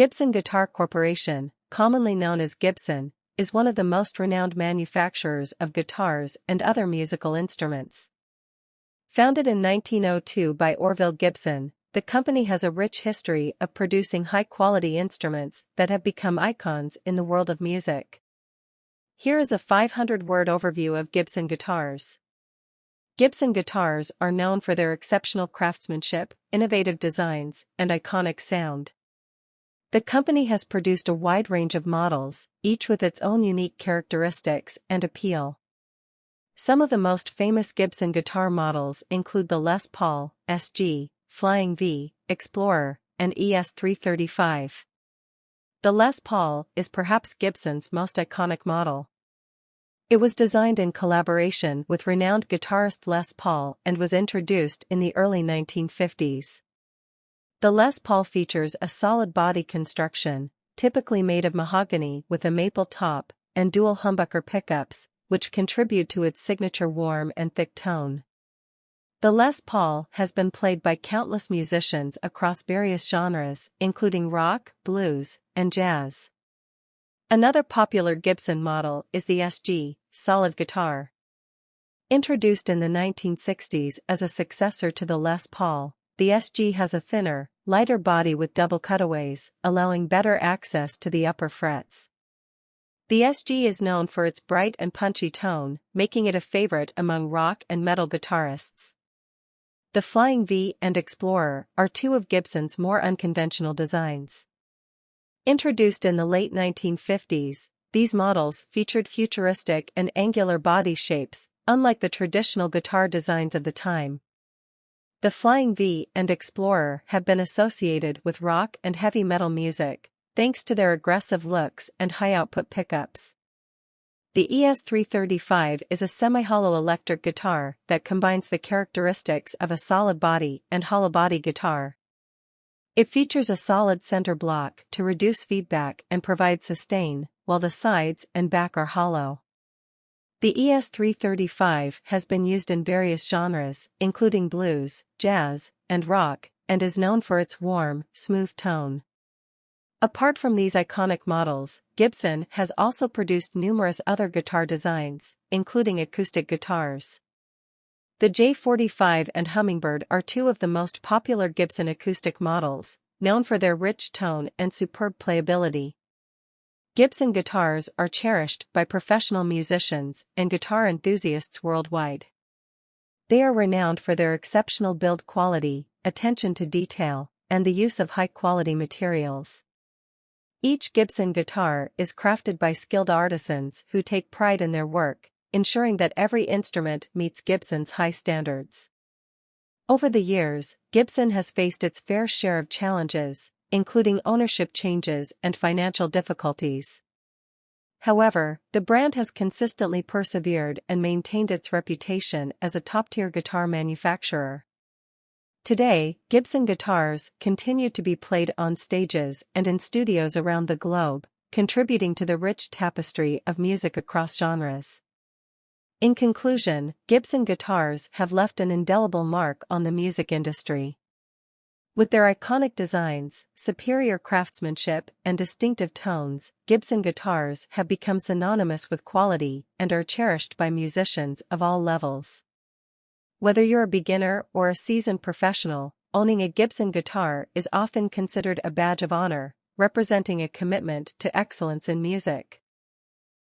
Gibson Guitar Corporation, commonly known as Gibson, is one of the most renowned manufacturers of guitars and other musical instruments. Founded in 1902 by Orville Gibson, the company has a rich history of producing high-quality instruments that have become icons in the world of music. Here is a 500-word overview of Gibson guitars. Gibson guitars are known for their exceptional craftsmanship, innovative designs, and iconic sound. The company has produced a wide range of models, each with its own unique characteristics and appeal. Some of the most famous Gibson guitar models include the Les Paul, SG, Flying V, Explorer, and ES335. The Les Paul is perhaps Gibson's most iconic model. It was designed in collaboration with renowned guitarist Les Paul and was introduced in the early 1950s. The Les Paul features a solid body construction, typically made of mahogany with a maple top, and dual humbucker pickups, which contribute to its signature warm and thick tone. The Les Paul has been played by countless musicians across various genres, including rock, blues, and jazz. Another popular Gibson model is the SG, solid guitar. Introduced in the 1960s as a successor to the Les Paul, the SG has a thinner, lighter body with double cutaways, allowing better access to the upper frets. The SG is known for its bright and punchy tone, making it a favorite among rock and metal guitarists. The Flying V and Explorer are two of Gibson's more unconventional designs. Introduced in the late 1950s, these models featured futuristic and angular body shapes, unlike the traditional guitar designs of the time. The Flying V and Explorer have been associated with rock and heavy metal music, thanks to their aggressive looks and high-output pickups. The ES335 is a semi-hollow electric guitar that combines the characteristics of a solid body and hollow body guitar. It features a solid center block to reduce feedback and provide sustain, while the sides and back are hollow. The ES335 has been used in various genres, including blues, jazz, and rock, and is known for its warm, smooth tone. Apart from these iconic models, Gibson has also produced numerous other guitar designs, including acoustic guitars. The J45 and Hummingbird are two of the most popular Gibson acoustic models, known for their rich tone and superb playability. Gibson guitars are cherished by professional musicians and guitar enthusiasts worldwide. They are renowned for their exceptional build quality, attention to detail, and the use of high-quality materials. Each Gibson guitar is crafted by skilled artisans who take pride in their work, ensuring that every instrument meets Gibson's high standards. Over the years, Gibson has faced its fair share of challenges, including ownership changes and financial difficulties. However, the brand has consistently persevered and maintained its reputation as a top-tier guitar manufacturer. Today, Gibson guitars continue to be played on stages and in studios around the globe, contributing to the rich tapestry of music across genres. In conclusion, Gibson guitars have left an indelible mark on the music industry. With their iconic designs, superior craftsmanship, and distinctive tones, Gibson guitars have become synonymous with quality and are cherished by musicians of all levels. Whether you're a beginner or a seasoned professional, owning a Gibson guitar is often considered a badge of honor, representing a commitment to excellence in music.